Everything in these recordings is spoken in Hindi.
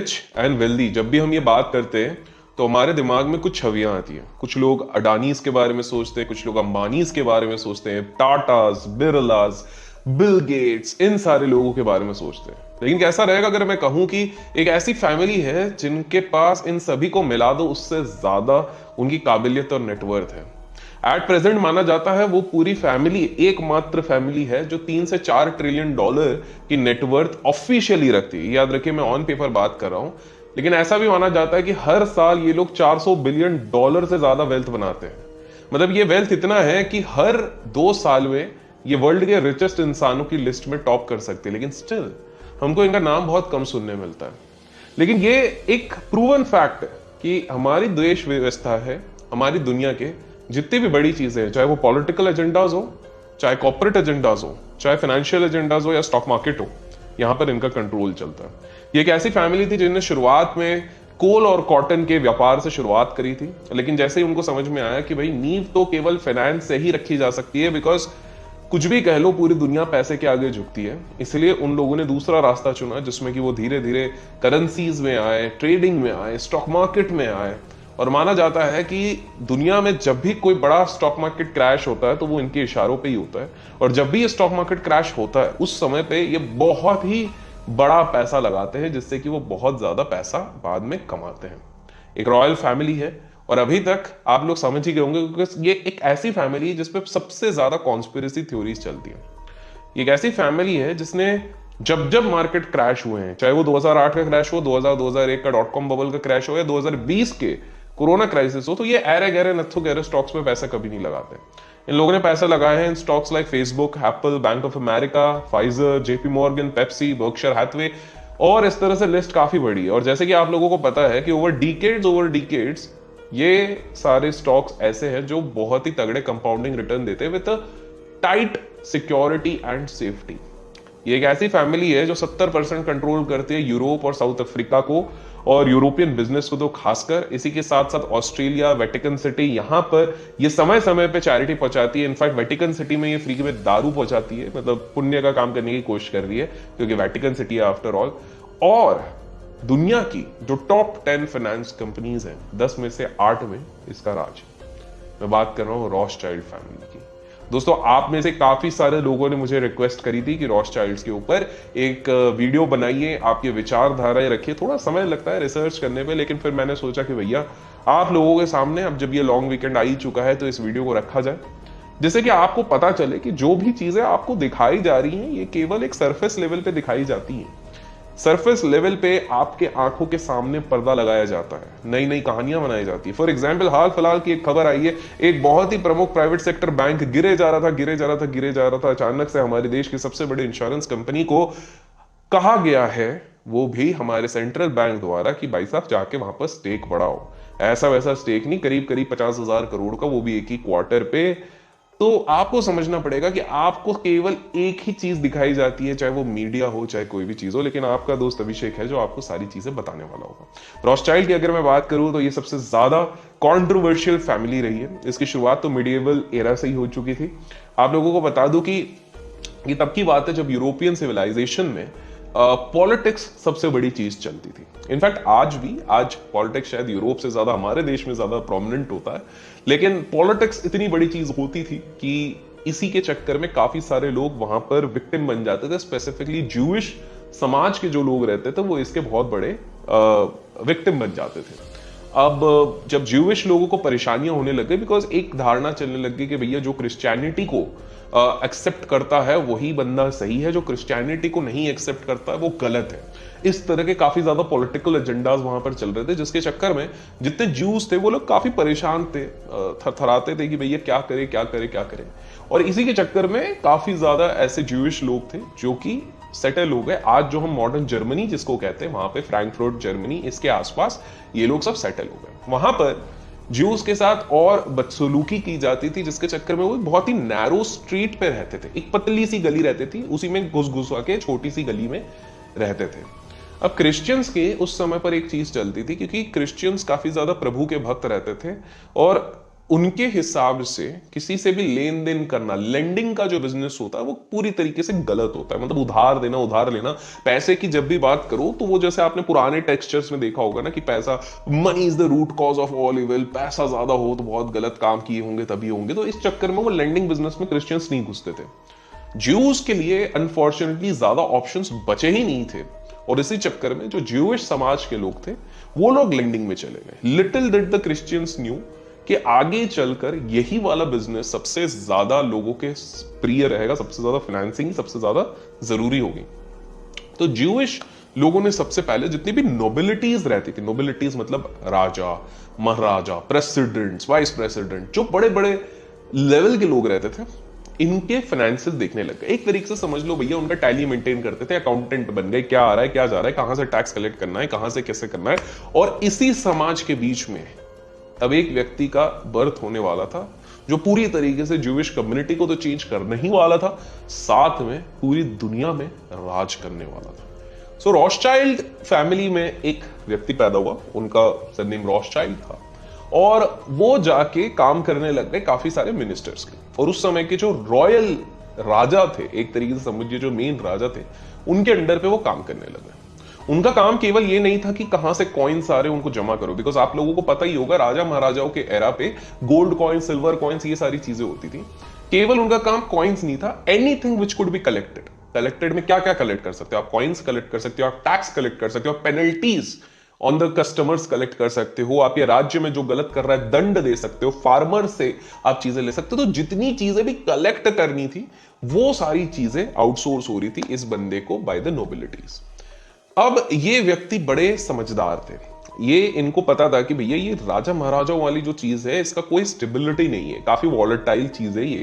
रिच एंड वेल्दी, जब भी हम ये बात करते हैं तो हमारे दिमाग में कुछ छवियां आती हैं। कुछ लोग अडानीज के बारे में सोचते हैं, कुछ लोग अंबानीज के बारे में सोचते हैं, टाटास, बिरलास, बिल गेट्स, इन सारे लोगों के बारे में सोचते हैं। लेकिन कैसा रहेगा अगर मैं कहूं कि एक ऐसी फैमिली है जिनके पास इन सभी को मिला दो उससे ज्यादा उनकी काबिलियत और नेटवर्थ है। एट प्रेजेंट माना जाता है वो पूरी फैमिली एकमात्र फैमिली है जो 3 से 4 ट्रिलियन डॉलर की नेटवर्थ ऑफिशियली रखती है। याद रखिए मैं ऑन पेपर बात कर रहा हूं, लेकिन ऐसा भी माना जाता है कि हर साल ये लोग 400 बिलियन डॉलर से ज्यादा वेल्थ बनाते हैं। मतलब ये वेल्थ इतना है कि हर 2 साल में ये वर्ल्ड के रिचेस्ट इंसानों की लिस्ट में टॉप कर सकते हैं, लेकिन स्टिल हमको इनका नाम बहुत कम सुनने मिलता है। लेकिन ये एक प्रूवन फैक्ट है कि हमारी देश व्यवस्था है, हमारी दुनिया के जितनी भी बड़ी चीजें हैं, चाहे वो पॉलिटिकल एजेंडाज हो, चाहे कॉर्पोरेट एजेंडाज हो, चाहे फाइनेंशियल एजेंडाज हो या स्टॉक मार्केट हो, यहां पर इनका कंट्रोल चलता है। ये एक ऐसी फैमिली थी जिन्होंने शुरुआत में कोल और कॉटन के व्यापार से शुरुआत करी थी, लेकिन जैसे ही उनको समझ में आया कि भाई नींव तो केवल फाइनेंस से ही रखी जा सकती है, बिकॉज कुछ भी कह लो पूरी दुनिया पैसे के आगे झुकती है, इसलिए उन लोगों ने दूसरा रास्ता चुना जिसमें कि वो धीरे धीरे करेंसीज में आए, ट्रेडिंग में आए, स्टॉक मार्केट में आए। और माना जाता है कि दुनिया में जब भी कोई बड़ा स्टॉक मार्केट क्रैश होता है तो वो इनके इशारों पे ही होता है, और जब भी ये स्टॉक मार्केट क्रैश होता है उस समय पे ये बहुत ही बड़ा पैसा लगाते हैं, जिससे कि वो बहुत ज्यादा पैसा बाद में कमाते हैं। एक रॉयल फैमिली है, और अभी तक आप लोग समझ ही गए होंगे क्योंकि ये एक ऐसी फैमिली है जिसपे सबसे ज्यादा कॉन्स्पिरेसी थ्योरीज चलती है। ये एक ऐसी फैमिली है जिसने जब जब मार्केट क्रैश हुए हैं, चाहे वो 2008 का क्रैश हो, 2001 का .com बबल का क्रैश हो या 2020 के कोरोना क्राइसिस हो, तो ये ऐरे गहरे नत्थु गहरे स्टॉक्स में पैसा कभी नहीं लगाते। इन लोगों ने पैसा लगाए हैं in stocks like Facebook, Apple, Bank of America, Pfizer, JP Morgan, Pepsi, Berkshire Hathaway, और इस तरह से लिस्ट काफी बड़ी है। और जैसे कि आप लोगों को पता है कि ओवर डिकेड्स ये सारे स्टॉक्स ऐसे हैं जो बहुत ही तगड़े कंपाउंडिंग रिटर्न देते हैं with tight security and safety. ये एक ऐसी फैमिली है जो 70% कंट्रोल करती है यूरोप और साउथ अफ्रीका को, और यूरोपियन बिजनेस को तो खासकर। इसी के साथ साथ ऑस्ट्रेलिया, वेटिकन सिटी, यहां पर ये समय समय पे चैरिटी पहुंचाती है। इनफैक्ट वेटिकन सिटी में ये फ्री में दारू पहुंचाती है, मतलब पुण्य का काम करने की कोशिश कर रही है क्योंकि वेटिकन सिटी है आफ्टर ऑल। और दुनिया की जो टॉप 10 फाइनेंस कंपनीज हैं 10 में से 8 में इसका राज है। मैं बात कर रहा हूं रॉथस्चाइल्ड फैमिली की। दोस्तों आप में से काफी सारे लोगों ने मुझे रिक्वेस्ट करी थी कि रॉथस्चाइल्ड्स के ऊपर एक वीडियो बनाइए, आपके विचारधाराएं रखिए। थोड़ा समय लगता है रिसर्च करने पे, लेकिन फिर मैंने सोचा कि भैया आप लोगों के सामने अब जब ये लॉन्ग वीकेंड आ ही चुका है तो इस वीडियो को रखा जाए, जिससे कि आपको पता चले कि जो भी चीजें आपको दिखाई जा रही हैं ये केवल एक सरफेस लेवल पे दिखाई जाती हैं। सरफेस लेवल पे आपके आंखों के सामने पर्दा लगाया जाता है, नई नई कहानियां बनाई जाती है। फॉर एग्जाम्पल हाल फिलहाल की एक खबर आई है, एक बहुत ही प्रमुख प्राइवेट सेक्टर बैंक गिरे जा रहा था। अचानक से हमारे देश की सबसे बड़ी इंश्योरेंस कंपनी को कहा गया है, वो भी हमारे सेंट्रल बैंक द्वारा, कि भाई साहब जाके वहां पर स्टेक बढ़ाओ। ऐसा वैसा स्टेक नहीं, करीब करीब 50,000 करोड़ का, वो भी एक ही क्वार्टर पे। तो आपको समझना पड़ेगा कि आपको केवल एक ही चीज दिखाई जाती है, चाहे वो मीडिया हो चाहे कोई भी चीज हो, लेकिन आपका दोस्त अभिषेक है जो आपको सारी चीजें बताने वाला होगा। रॉथस्चाइल्ड की अगर मैं बात करूं तो ये सबसे ज्यादा कॉन्ट्रोवर्शियल फैमिली रही है। इसकी शुरुआत तो मिडिएवल एरा से ही हो चुकी थी। आप लोगों को बता दूं कि ये तब की बात है जब यूरोपियन सिविलाइजेशन में पॉलिटिक्स सबसे बड़ी चीज चलती थी। इनफैक्ट आज पॉलिटिक्स शायद यूरोप से ज्यादा हमारे देश में ज्यादा प्रोमिनेंट होता है, लेकिन पॉलिटिक्स इतनी बड़ी चीज होती थी कि इसी के चक्कर में काफी सारे लोग वहां पर विक्टिम बन जाते थे। स्पेसिफिकली ज्यूइश समाज के जो लोग रहते थे वो इसके बहुत बड़े विक्टिम बन जाते थे। अब जब ज्यूइश लोगों को परेशानियां होने लग गई, बिकॉज एक धारणा चलने लग गई कि भैया जो क्रिश्चियनिटी को एक्सेप्ट करता है वही बंदा सही है, जो क्रिश्चियनिटी को नहीं एक्सेप्ट करता है वो गलत है। इस तरह के काफी ज्यादा पॉलिटिकल एजेंडाज वहां पर चल रहे थे, जिसके चक्कर में जितने ज्यूज थे वो लोग काफी परेशान थे, थरथराते थे कि भैया क्या करे। और इसी के चक्कर में काफी ज्यादा ऐसे ज्यूइश लोग थे जो कि सेटल हो गए। आज जो हम मॉडर्न जर्मनी जिसको कहते हैं, वहां पे फ्रैंकफर्ट जर्मनी, इसके आसपास ये लोग सब सेटल हो गए। वहां पर ज्यूज के साथ और बदसलूकी की जाती थी, जिसके चक्कर में वो बहुत ही नैरो स्ट्रीट पे रहते थे। एक पतली सी गली रहती थी, उसी में घुस के छोटी सी गली में रहते थे। अब क्रिश्चियंस के उस समय पर एक चीज चलती थी, क्योंकि क्रिश्चियंस काफी ज्यादा प्रभु के भक्त रहते थे और उनके हिसाब से किसी से भी लेन देन करना, लेंडिंग का जो बिजनेस होता है वो पूरी तरीके से गलत होता है। मतलब उधार देना, उधार लेना, पैसे की जब भी बात करो तो वो जैसे आपने पुराने टेक्सचर्स में देखा होगा ना कि पैसा, money is the root cause of all evil, पैसा ज्यादा हो तो बहुत गलत काम किए होंगे तभी होंगे। तो इस चक्कर में वो लेंडिंग बिजनेस में क्रिश्चियंस नहीं घुसते थे। ज्यूज के लिए अनफॉर्चुनेटली ज्यादा ऑप्शंस बचे ही नहीं थे, और इसी चक्कर में जो ज्यूइश समाज के लोग थे वो लोग लेंडिंग में चले गए। Little did the Christians new कि आगे चलकर यही वाला बिजनेस सबसे ज्यादा लोगों के प्रिय रहेगा, सबसे ज्यादा फाइनेंसिंग सबसे ज्यादा जरूरी होगी। तो ज्यूइश लोगों ने सबसे पहले जितनी भी नोबिलिटीज रहती थी, नोबिलिटीज मतलब राजा, महाराजा, प्रेसिडेंट्स, वाइस प्रेसिडेंट, जो बड़े बड़े लेवल के लोग रहते थे, इनके फाइनेंसेस देखने लग गए। एक तरीके से समझ लो भैया उनका टैली मेंटेन करते थे, अकाउंटेंट बन गए, क्या आ रहा है क्या जा रहा है, कहां से टैक्स कलेक्ट करना है, कहां से कैसे करना है। और इसी समाज के बीच में अब एक व्यक्ति का बर्थ होने वाला था जो पूरी तरीके से ज्यूइश कम्युनिटी को तो चेंज करने ही वाला था, साथ में पूरी दुनिया में राज करने वाला था। सो रॉथशाइल्ड फैमिली में एक व्यक्ति पैदा हुआ, उनका सरनेम रॉथशाइल्ड था, और वो जाके काम करने लग गए काफी सारे मिनिस्टर्स के। और उस समय के जो रॉयल राजा थे, एक तरीके से समझिए जो मेन राजा थे, उनके अंडर पे वो काम करने लगे। उनका काम केवल ये नहीं था कि कहां से कॉइन्स आ रहे उनको जमा करो, बिकॉज आप लोगों को पता ही होगा राजा महाराजाओं के एरा पे गोल्ड कॉइन्स, सिल्वर कॉइन्स, ये सारी चीजें होती थी। केवल उनका काम कॉइन्स नहीं था, anything which could be collected. Collected में क्या क्या कलेक्ट कर सकते हो आप? कॉइन्स कलेक्ट कर सकते हो आप, टैक्स कलेक्ट कर सकते हो, penalties on the customers collect कर सकते हो आप, ये राज्य में जो गलत कर रहा है दंड दे सकते हो, फार्मर से आप चीजें ले सकते हो। तो जितनी चीजें भी कलेक्ट करनी थी वो सारी चीजें आउटसोर्स हो रही थी इस बंदे को बाय द नोबिलिटीज। अब ये व्यक्ति बड़े समझदार थे, ये इनको पता था कि भैया ये राजा महाराजाओं वाली जो चीज है इसका कोई स्टेबिलिटी नहीं है, काफी वॉलेटाइल चीज है ये,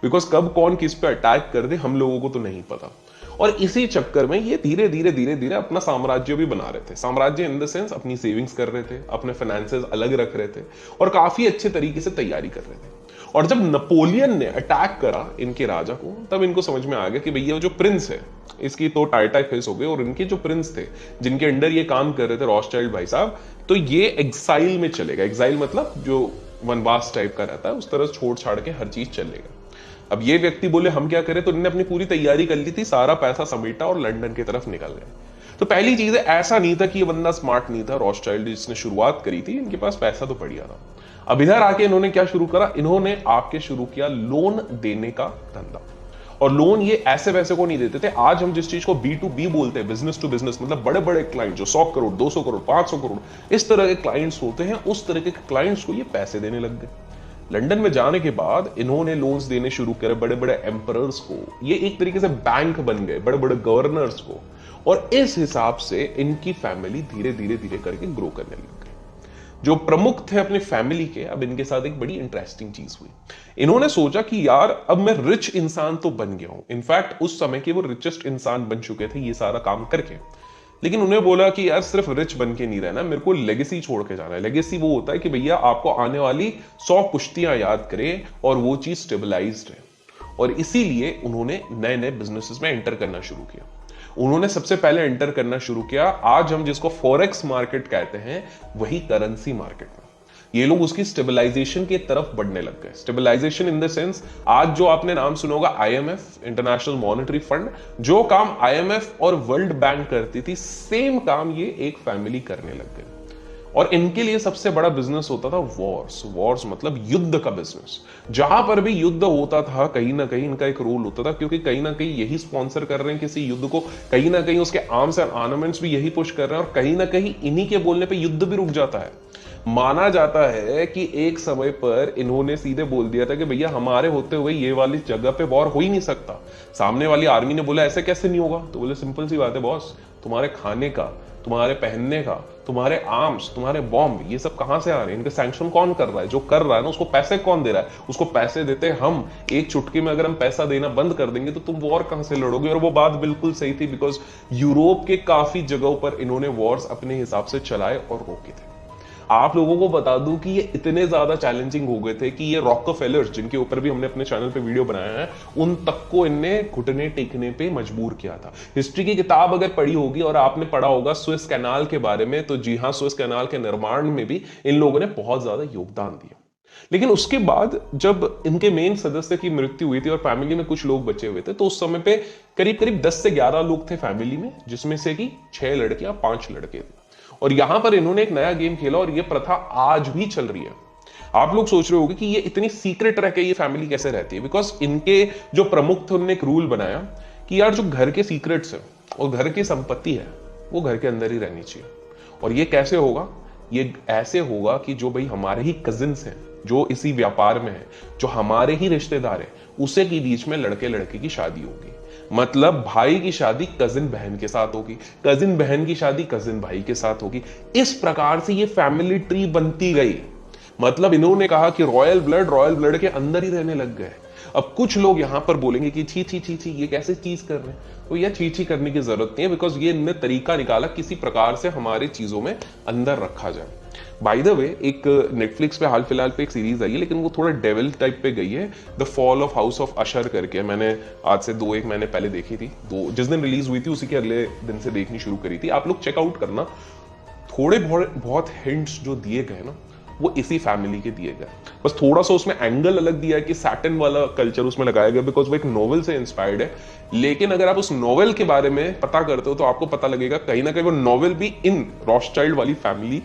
बिकॉज कब कौन किस पे अटैक कर दे हम लोगों को तो नहीं पता। और इसी चक्कर में ये धीरे धीरे धीरे धीरे अपना साम्राज्य भी बना रहे थे। साम्राज्य इन द सेंस अपनी सेविंग्स कर रहे थे, अपने फाइनेंसेस अलग रख रहे थे, और काफी अच्छे तरीके से तैयारी कर रहे थे। और जब नेपोलियन ने अटैक करा इनके राजा को, तब इनको समझ में आ गया कि भैया जो प्रिंस है इसकी तो टाइटाई फेस हो गई, और इनके जो प्रिंस थे जिनके अंडर ये काम कर रहे थे रॉथशाइल्ड भाई साहब, तो ये एग्जाइल में चलेगा। एग्जाइल मतलब जो वनवास टाइप का रहता है उस तरह छोड़ छाड़ के हर चीज चलेगा। अब ये व्यक्ति बोले हम क्या करें, तो इन्होंने अपनी पूरी तैयारी कर ली थी, सारा पैसा समेटा और लंदन की तरफ निकल गए। तो पहली चीज है, ऐसा नहीं था कि ये बंदा स्मार्ट नहीं था, रॉथशाइल्ड जिसने शुरुआत करी थी, इनके पास पैसा तो बढ़िया था। अब इधर आके इन्होंने क्या शुरू करा, इन्होंने आके शुरू किया लोन देने का धंधा। और लोन ये ऐसे वैसे को नहीं देते थे। आज हम जिस चीज को B2B बोलते हैं, बिजनेस टू बिजनेस, मतलब बड़े बड़े क्लाइंट जो 100 करोड़ 200 करोड़ 500 करोड़ इस तरह के क्लाइंट्स होते हैं, उस तरह के क्लाइंट्स को ये पैसे देने लग गए। लंदन में जाने के बाद इन्होंने लोन्स देने शुरू करे बड़े बड़े एम्परर्स को, ये एक तरीके से बैंक बन गए, बड़े बड़े गवर्नर्स को। और इस हिसाब से इनकी फैमिली धीरे धीरे धीरे करके ग्रो करने लग गई। जो प्रमुख थे अपनी फैमिली के, अब इनके साथ एक बड़ी इंटरेस्टिंग चीज हुई। इन्होंने सोचा कि यार अब मैं रिच इंसान तो बन गया हूं, इनफैक्ट उस समय के वो रिचेस्ट इंसान बन चुके थे ये सारा काम करके। लेकिन उन्हें बोला कि यार सिर्फ रिच बन के नहीं रहना, मेरे को लेगेसी छोड़ के जाना है। लेगेसी वो होता है कि भैया आपको आने वाली 100 पुश्तियां याद करें और वो चीज स्टेबलाइज्ड है। और इसीलिए उन्होंने नए नए बिजनेसेस में एंटर करना शुरू किया। उन्होंने सबसे पहले एंटर करना शुरू किया, आज हम जिसको फॉरेक्स मार्केट कहते हैं, वही करेंसी मार्केट में। ये लोग उसकी स्टेबलाइजेशन की तरफ बढ़ने लग गए। स्टेबलाइजेशन इन द सेंस, आज जो आपने नाम सुना होगा IMF, इंटरनेशनल मॉनेटरी फंड, जो काम IMF और वर्ल्ड बैंक करती थी, सेम काम ये एक फैमिली करने लग गए। और इनके लिए सबसे बड़ा बिजनेस होता था वॉर्स। वॉर्स मतलब युद्ध का बिजनेस। जहां पर भी युद्ध होता था कहीं ना कहीं इनका एक रोल होता था, क्योंकि कहीं ना कहीं यही स्पॉन्सर कर रहे हैं किसी युद्ध को, कहीं ना कहीं उसके आर्म्स एंड आर्मामेंट्स भी यही पुश कर रहे हैं, और कहीं ना कहीं इन्हीं के बोलने पे युद्ध भी रुक जाता है। माना जाता है कि एक समय पर इन्होंने सीधे बोल दिया था कि भैया हमारे होते हुए ये वाली जगह पे वॉर हो ही नहीं सकता। सामने वाली आर्मी ने बोला ऐसे कैसे नहीं होगा, तो बोले सिंपल सी बात है बॉस, तुम्हारे खाने का, तुम्हारे पहनने का, तुम्हारे आर्म्स, तुम्हारे बॉम्ब, ये सब कहां से आ रहे हैं? इनके सैंक्शन कौन कर रहा है? जो कर रहा है ना उसको पैसे कौन दे रहा है? उसको पैसे देते हम। एक चुटकी में अगर हम पैसा देना बंद कर देंगे तो तुम वॉर कहां से लड़ोगे? और वो बात बिल्कुल सही थी, बिकॉज यूरोप के काफी जगहों पर इन्होंने वॉर्स अपने हिसाब से चलाए और रोके थे। आप लोगों को बता दूं कि ये इतने ज्यादा चैलेंजिंग हो गए थे कि ये रॉकफेलर्स, जिनके ऊपर भी हमने अपने चैनल पे वीडियो बनाया है, उन तक को इनने घुटने टेकने पे मजबूर किया था। हिस्ट्री की किताब अगर पढ़ी होगी और आपने पढ़ा होगा स्विस कैनाल के बारे में, तो जी हां, स्विस कैनाल के निर्माण में भी इन लोगों ने बहुत ज्यादा योगदान दिया। लेकिन उसके बाद जब इनके मेन सदस्य की मृत्यु हुई थी और फैमिली में कुछ लोग बचे हुए थे, तो उस समय पे करीब करीब 10 से 11 लोग थे फैमिली में, जिसमें से कि 6 लड़कियां 5 लड़के थे। और यहां पर इन्होंने एक नया गेम खेला और ये प्रथा आज भी चल रही है। आप लोग सोच रहे होंगे कि ये इतनी सीक्रेट रह के ये फैमिली कैसे रहती है, बिकॉज इनके जो प्रमुख थे उन्होंने एक रूल बनाया कि यार जो घर के सीक्रेट्स है और घर की संपत्ति है वो घर के अंदर ही रहनी चाहिए। और ये कैसे होगा? ये ऐसे होगा कि जो भाई हमारे ही कजिन्स हैं, जो इसी व्यापार में है, जो हमारे ही रिश्तेदार हैं, उसे के बीच में लड़के लड़के की शादी होगी। मतलब भाई की शादी कजिन बहन के साथ होगी, कजिन बहन की शादी कजिन भाई के साथ होगी। इस प्रकार से ये फैमिली ट्री बनती गई। मतलब इन्होंने कहा कि रॉयल ब्लड के अंदर ही रहने लग गए। अब कुछ लोग यहां पर बोलेंगे कि छी छी छी छी ये कैसे चीज कर रहे हैं, तो यह छी छी करने की जरूरत नहीं है, बिकॉज ये इनने तरीका निकाला किसी प्रकार से हमारी चीजों में अंदर रखा जाए। बाय द वे, एक नेटफ्लिक्स पे हाल फिलहाल पे एक सीरीज आई है, लेकिन वो थोड़ा डेविल टाइप पे गई है, the fall of house of Usher करके। मैंने आज से 2-1 महीने पहले देखी थी, जिस दिन रिलीज हुई थी उसी के अगले दिन से देखनी शुरू करी थी। आप लोग चेकआउट करना, थोड़े बहुत हिंट्स जो दिए गए ना वो इसी फैमिली के दिए गए। बस थोड़ा सा उसमें एंगल अलग दिया है कि सैटन वाला कल्चर उसमें लगाया गया, बिकॉज वो एक नोवेल से इंस्पायर्ड है। लेकिन अगर आप उस नोवेल के बारे में पता करते हो तो आपको पता लगेगा कहीं ना कहीं वो नोवेल भी इन रॉथस्चाइल्ड वाली फैमिली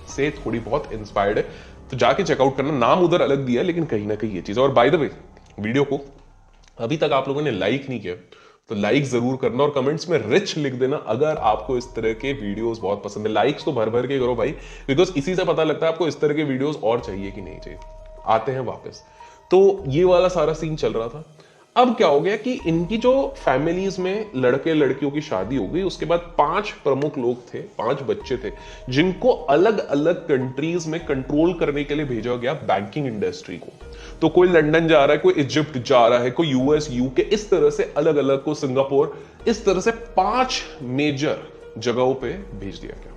से थोड़ी बहुत इंस्पायर्ड है। तो जाके चेकआउट करना, नाम उधर अलग दिया है लेकिन कहीं ना कहीं ये चीज। और बाय द वे, वीडियो को अभी तक आप लोगों ने लाइक नहीं किया तो लाइक जरूर करना और कमेंट्स में रिच लिख देना अगर आपको इस तरह के वीडियोस बहुत पसंद है। लाइक्स तो भर भर के करो भाई, बिकॉज इसी से पता लगता है आपको इस तरह के वीडियोस और चाहिए कि नहीं चाहिए। आते हैं वापस, तो ये वाला सारा सीन चल रहा था। अब क्या हो गया कि इनकी जो फैमिलीज में लड़के लड़कियों की शादी हो गई, उसके बाद 5 प्रमुख लोग थे, 5 बच्चे थे, जिनको अलग अलग कंट्रीज में कंट्रोल करने के लिए भेजा गया बैंकिंग इंडस्ट्री को। तो कोई लंदन जा रहा है, कोई इजिप्ट जा रहा है, कोई यूएस, यूके, इस तरह से अलग अलग, को सिंगापुर, इस तरह से 5 मेजर जगहों पे भेज दिया गया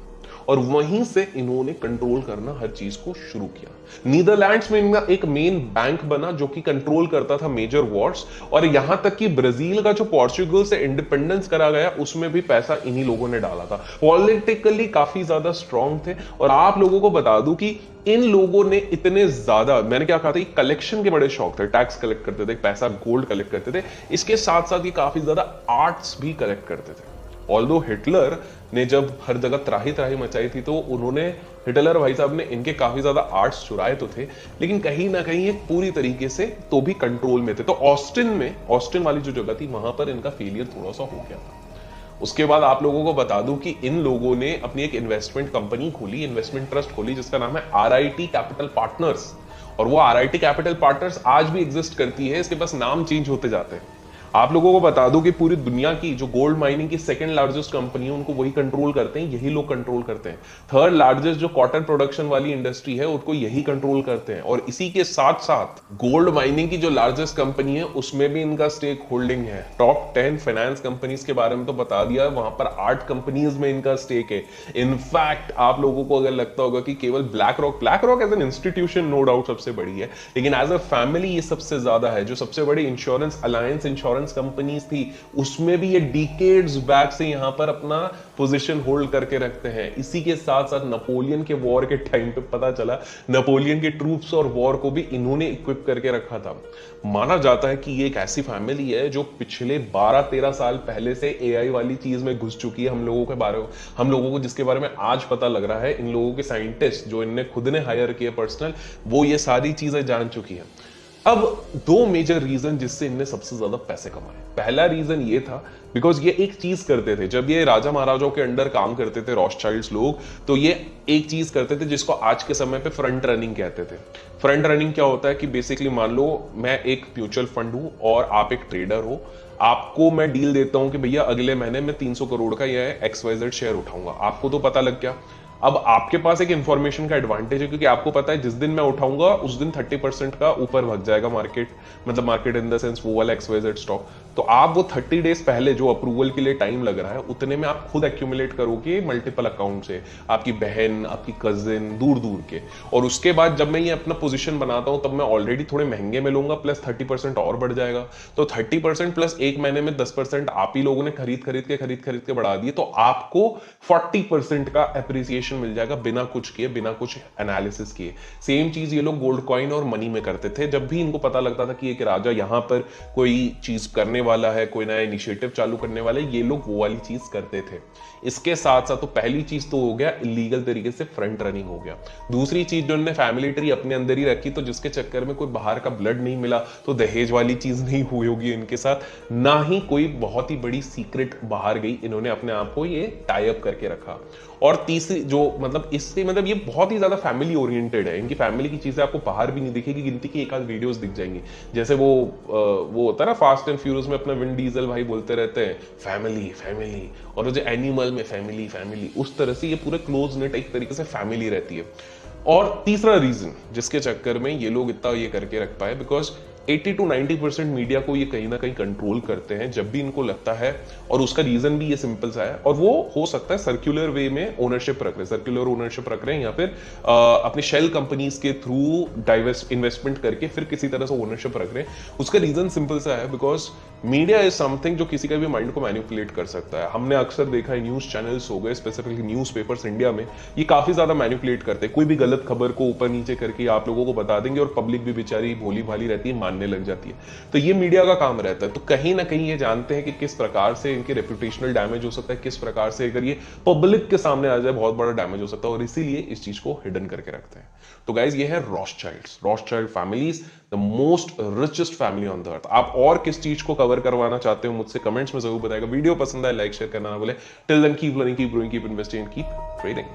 और वहीं से इन्होंने कंट्रोल करना हर चीज को शुरू किया। नीदरलैंड्स में इनका एक मेन बैंक बना जो कि कंट्रोल करता था मेजर वॉर्स, और यहां तक कि ब्राजील का जो पोर्चुगल से इंडिपेंडेंस करा गया उसमें भी पैसा इन्हीं लोगों ने डाला था। पॉलिटिकली काफी ज्यादा स्ट्रांग थे। और आप लोगों को बता दूं कि इन लोगों ने इतने ज्यादा, मैंने क्या कहा था, कलेक्शन के बड़े शौक थे, टैक्स कलेक्ट करते थे, पैसा गोल्ड कलेक्ट करते थे, इसके साथ साथ ये काफी ज्यादा आर्ट्स भी कलेक्ट करते थे। ऑल्दो हिटलर ने जब हर जगह त्राही त्राही मचाई थी तो उन्होंने, हिटलर भाई साहब ने इनके काफी ज्यादा आर्ट्स चुराए तो थे, लेकिन कहीं ना कहीं एक पूरी तरीके से तो भी कंट्रोल में थे। तो ऑस्टिन वाली जो जगह थी वहां पर इनका फेलियर थोड़ा सा हो गया था। उसके बाद आप लोगों को बता दूं कि इन लोगों ने अपनी एक इन्वेस्टमेंट कंपनी खोली, इन्वेस्टमेंट ट्रस्ट खोली, जिसका नाम है RIT कैपिटल पार्टनर्स। और वो RIT कैपिटल पार्टनर्स आज भी एग्जिस्ट करती है, इसके बस नाम चेंज होते जाते हैं। आप लोगों को बता दूं कि पूरी दुनिया की जो गोल्ड माइनिंग की सेकंड लार्जेस्ट कंपनी है उनको वही कंट्रोल करते हैं, यही लोग कंट्रोल करते हैं। थर्ड लार्जेस्ट जो कॉटन प्रोडक्शन वाली इंडस्ट्री है उनको यही कंट्रोल करते हैं। और इसी के साथ साथ गोल्ड माइनिंग की जो लार्जेस्ट कंपनी है उसमें भी इनका स्टेक होल्डिंग है। टॉप 10 फाइनेंस कंपनीज के बारे में तो बता दिया, वहां पर 8 कंपनीज में इनका स्टेक है। इनफैक्ट आप लोगों को अगर लगता होगा कि केवल BlackRock as an institution no doubt सबसे बड़ी है, लेकिन एज अ फैमिली ये सबसे ज्यादा है। जो सबसे बड़ी इंश्योरेंस अलायंस इंश्योरेंस कंपनीज थी उसमें भी ये डिकेड्स बैक से यहां पर अपना पोजीशन होल्ड करके रखते हैं। इसी के साथ साथ नेपोलियन के वॉर के टाइम पे पता चला नेपोलियन के ट्रूप्स और वॉर को भी इन्होंने इक्विप करके रखा था। माना जाता है कि ये एक ऐसी फैमिली है जो पिछले 12-13 साल पहले से AI वाली चीज में घुस चुकी है। हम लोगों को जिसके बारे में आज पता लग रहा है, इन लोगों के साइंटिस्ट जो इनने खुद ने हायर किए पर्सनल, वो ये सारी चीजें जान चुकी है। अब 2 मेजर रीजन जिससे इनने सबसे ज्यादा पैसे कमाए। पहला रीजन ये था बिकॉज ये एक चीज करते थे, जब ये राजा महाराजाओं के अंडर काम करते थे रॉथस्चाइल्ड्स लोग, तो ये एक चीज करते थे जिसको आज के समय पे फ्रंट रनिंग कहते थे। फ्रंट रनिंग क्या होता है कि बेसिकली मान लो मैं एक म्यूचुअल फंड हूं और आप एक ट्रेडर हो, आपको मैं डील देता हूं कि भैया अगले महीने में 300 करोड़ का यह XYZ शेयर उठाऊंगा। आपको तो पता लग गया। अब आपके पास एक इंफॉर्मेशन का एडवांटेज है क्योंकि आपको पता है जिस दिन मैं उठाऊंगा उस दिन 30% का ऊपर भाग जाएगा मार्केट, मतलब मार्केट इन द सेंस वो वाला XYZ स्टॉक। तो आप वो 30 डेज पहले जो अप्रूवल के लिए टाइम लग रहा है उतने में आप खुद एक्यूमुलेट करोगे मल्टीपल अकाउंट से, आपकी बहन, आपकी कजिन, दूर दूर के। और उसके बाद जब मैं ये अपना पोजीशन बनाता हूं तब मैं ऑलरेडी थोड़े महंगे में लूंगा, प्लस 30% और बढ़ जाएगा। तो 30% प्लस एक महीने में 10% आप ही लोगों ने खरीद के बढ़ा दिए, तो आपको 40% का एप्रिसिएशन इंफॉर्मेशन मिल जाएगा बिना कुछ किए, बिना कुछ एनालिसिस किए। सेम चीज ये लोग गोल्ड कॉइन और मनी में करते थे। जब भी इनको पता लगता था कि एक राजा यहां पर कोई चीज करने वाला है, कोई नया इनिशिएटिव चालू करने वाला है, ये लोग वो वाली चीज करते थे। इसके साथ साथ तो पहली चीज तो हो गया इलीगल तरीके से फ्रंट रनिंग हो गया। दूसरी चीज जो उन्होंने फैमिली ट्री अपने अंदर ही रखी, तो जिसके चक्कर में कोई बाहर का ब्लड नहीं मिला, तो दहेज वाली चीज नहीं हुई होगी इनके साथ, ना ही कोई बहुत ही बड़ी सीक्रेट बाहर गई। इन्होंने अपने आप को ये टाई अप करके रखा। और तीसरी जो मतलब इससे मतलब ये बहुत ही ज्यादा फैमिली ओरिएंटेड है। इनकी फैमिली की चीजें आपको बाहर भी नहीं दिखेगी, गिनती की एक आध वीडियोस दिख जाएंगी। जैसे वो होता है ना फास्ट एंड फ्यूरियस में, अपना विन डीजल भाई बोलते रहते हैं फैमिली फैमिली, और वो जो एनिमल में फैमिली फैमिली, उस तरह से ये पूरे क्लोज नेट एक तरीके से फैमिली रहती है। और तीसरा रीजन जिसके चक्कर में ये लोग इतना ये करके रख पाए, बिकॉज 80 to 90% मीडिया को ये कहीं ना कहीं कंट्रोल करते हैं जब भी इनको लगता है। और उसका रीजन भी ये सिंपल सा है, और वो हो सकता है सर्कुलर वे में ओनरशिप रख रहे हैं, सर्कुलर ओनरशिप रख रहे हैं, या फिर अपनी शेल कंपनीज के थ्रू डाइवेस्ट इन्वेस्टमेंट करके फिर किसी तरह से ओनरशिप रख रहे हैं। उसका रीजन सिंपल सा है, बिकॉज मीडिया इज समथिंग जो किसी का भी माइंड को मैनिपुलेट कर सकता है। हमने अक्सर देखा है, न्यूज चैनल्स हो गए, स्पेसिफिकली न्यूज पेपर्स इंडिया में, ये काफी ज्यादा मैनिपुलेट करते हैं। कोई भी गलत खबर को ऊपर नीचे करके आप लोगों को बता देंगे, और पब्लिक भी बेचारी भोली भाली रहती है, मानने लग जाती है। तो ये मीडिया का काम रहता है। तो कहीं ना कहीं ये जानते हैं कि किस प्रकार से इनके रेपुटेशनल डैमेज हो सकता है, किस प्रकार से अगर ये पब्लिक के सामने आ जाए बहुत बड़ा डैमेज हो सकता है, और इसीलिए इस चीज को हिडन करके रखते हैं। तो गाइज ये है Rothschild families, the most richest family on the earth. आप और किस चीज को कवर करवाना चाहते हो मुझसे कमेंट्स में जरूर बताएगा। वीडियो पसंद आए लाइक शेयर करना ना भूले। Till then keep learning, keep growing, keep investing, keep trading.